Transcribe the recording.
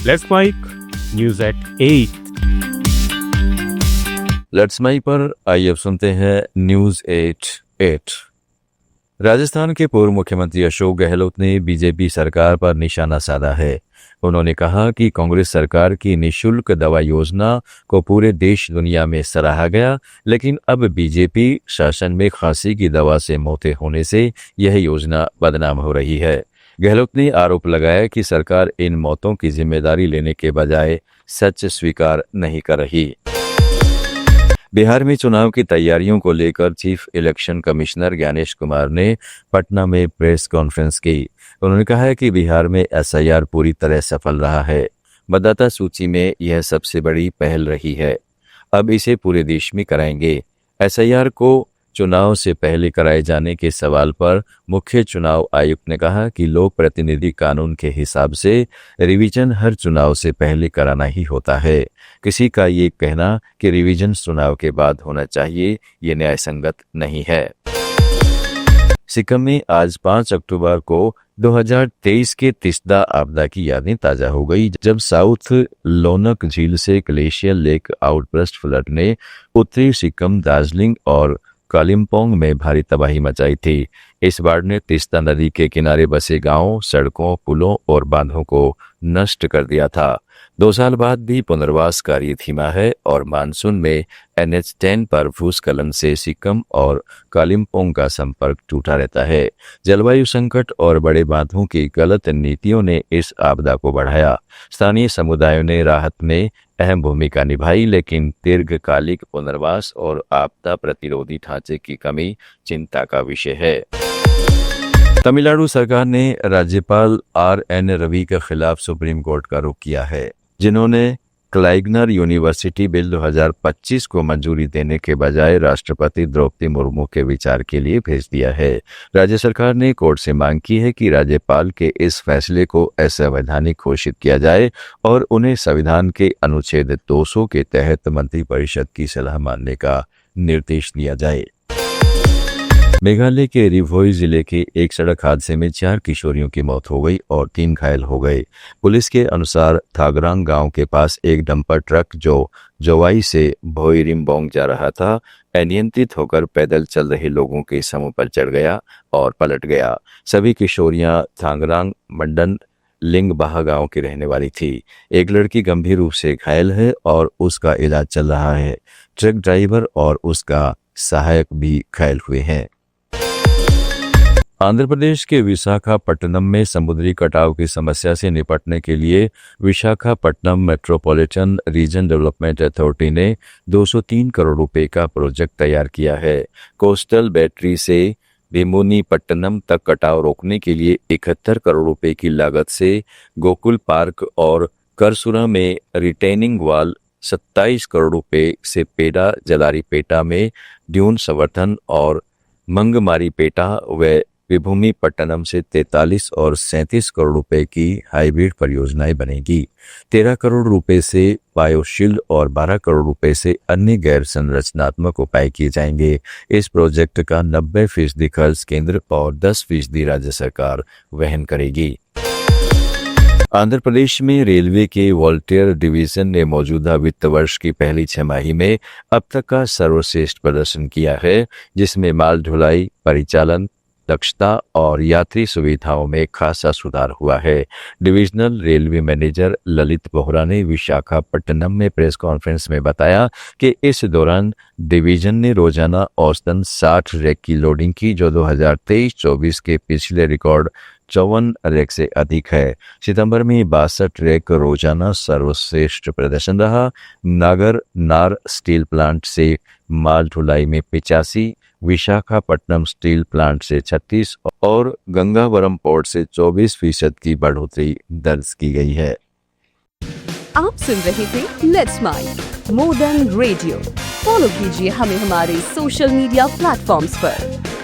Let's Mic news at 8। Let's Mic पर आइए अब सुनते हैं न्यूज 8। राजस्थान के पूर्व मुख्यमंत्री अशोक गहलोत ने बीजेपी सरकार पर निशाना साधा है। उन्होंने कहा कि कांग्रेस सरकार की निःशुल्क दवा योजना को पूरे देश दुनिया में सराहा गया, लेकिन अब बीजेपी शासन में खांसी की दवा से मौतें होने से यह योजना बदनाम हो रही है। गहलोत ने आरोप लगाया कि सरकार इन मौतों की जिम्मेदारी लेने के बजाय सच स्वीकार नहीं कर रही। बिहार में चुनाव की तैयारियों को लेकर chief election commissioner Gyanesh Kumar ने पटना में प्रेस कॉन्फ्रेंस की। उन्होंने कहा है कि बिहार में एसआईआर पूरी तरह सफल रहा है। मतदाता सूची में यह सबसे बड़ी पहल रही है। अब इसे पूरे देश में कराएंगे। एसआईआर को चुनाव से पहले कराए जाने के सवाल पर मुख्य चुनाव आयुक्त ने कहा कि लोक प्रतिनिधि कानून के हिसाब से रिवीजन हर चुनाव से पहले कराना ही होता है। किसी का ये कहना कि रिवीजन चुनाव के बाद होना चाहिए, ये न्यायसंगत नहीं है। सिक्किम में आज 5 अक्टूबर को 2023 के तिस्दा आपदा की यादें ताजा हो गई, जब साउथ लोनक झील से ग्लेशियर लेक आउटबर्स्ट फ्लड ने उत्तरी सिक्किम, दार्जिलिंग और कालिम्पोंग में भारी तबाही मचाई थी। इस बाढ़ ने तिस्ता नदी के किनारे बसे गांवों, सड़कों, पुलों और बांधों को नष्ट कर दिया था। 2 साल बाद भी पुनर्वास कार्य धीमा है और मानसून में NH10 पर भूस्खलन से सिक्किम और कालिम्पोंग का संपर्क टूटा रहता है। जलवायु संकट और बड़े बांधों की गलत नीतियों ने इस आपदा को बढ़ाया। स्थानीय समुदायों ने राहत में अहम भूमिका निभाई, लेकिन दीर्घकालिक पुनर्वास और आपदा प्रतिरोधी ढांचे की कमी चिंता का विषय है। तमिलनाडु सरकार ने राज्यपाल RN रवि के खिलाफ सुप्रीम कोर्ट का रुख किया है, जिन्होंने क्लाइगनर यूनिवर्सिटी बिल 2025 को मंजूरी देने के बजाय राष्ट्रपति द्रौपदी मुर्मू के विचार के लिए भेज दिया है। राज्य सरकार ने कोर्ट से मांग की है कि राज्यपाल के इस फैसले को असंवैधानिक घोषित किया जाए और उन्हें संविधान के अनुच्छेद 200 के तहत मंत्रिपरिषद की सलाह मानने का निर्देश दिया जाए। मेघालय के रिभोई जिले के एक सड़क हादसे में 4 किशोरियों की मौत हो गई और 3 घायल हो गए। पुलिस के अनुसार थागरांग गांव के पास एक डंपर ट्रक जो जोवाई से भोईरिम्बोंग जा रहा था, अनियंत्रित होकर पैदल चल रहे लोगों के समूह पर चढ़ गया और पलट गया। सभी किशोरियां थांगरांग मंडन लिंगबाहा गांव की रहने वाली थी। एक लड़की गंभीर रूप से घायल है और उसका इलाज चल रहा है। ट्रक ड्राइवर और उसका सहायक भी घायल हुए हैं। आंध्र प्रदेश के विशाखापट्टनम में समुद्री कटाव की समस्या से निपटने के लिए Visakhapatnam metropolitan region development authority ने 203 करोड़ रुपए का प्रोजेक्ट तैयार किया है। कोस्टल बैटरी से भीमुनीपट्टनम तक कटाव रोकने के लिए 71 करोड़ रुपए की लागत से गोकुल पार्क और करसुरा में रिटेनिंग वॉल, 27 करोड़ रुपए से पेडा जलारीपेटा में ड्यून संवर्धन और मंगमारीपेटा व विभूमिपट्टनम से 43 और 37 करोड़ रुपए की हाइब्रिड परियोजनाएं बनेगी। 13 करोड़ रुपए से बायोशील्ड और 12 करोड़ रुपए से अन्य गैर संरचनात्मक उपाय किए जाएंगे। इस प्रोजेक्ट का 90% खर्च केंद्र और 10% राज्य सरकार वहन करेगी। आंध्र प्रदेश में रेलवे के वॉलंटियर डिवीजन ने मौजूदा वित्त वर्ष की पहली 6 माही में अब तक का सर्वश्रेष्ठ प्रदर्शन किया है, जिसमें माल ढुलाई, परिचालन दक्षता और यात्री सुविधाओं में खासा सुधार हुआ है। Divisional railway manager Lalit Bohra ने विशाखापट्टनम में प्रेस कॉन्फ्रेंस में बताया कि इस दौरान डिवीजन ने रोजाना औसतन 60 रैक की लोडिंग की, जो 2023-24 के पिछले रिकॉर्ड 54 रैक से अधिक है। सितंबर में 62 रैक रोजाना सर्वश्रेष्ठ प्रदर्शन रहा। नार स्टील प्लांट से माल ढुलाई में 85, विशाखापट्टनम स्टील प्लांट से 36 और गंगावरम पोर्ट से 24% की बढ़ोतरी दर्ज की गई है। आप सुन रहे थे Let's Mic more than radio. Follow कीजिए हमें हमारे सोशल मीडिया प्लेटफॉर्म्स पर।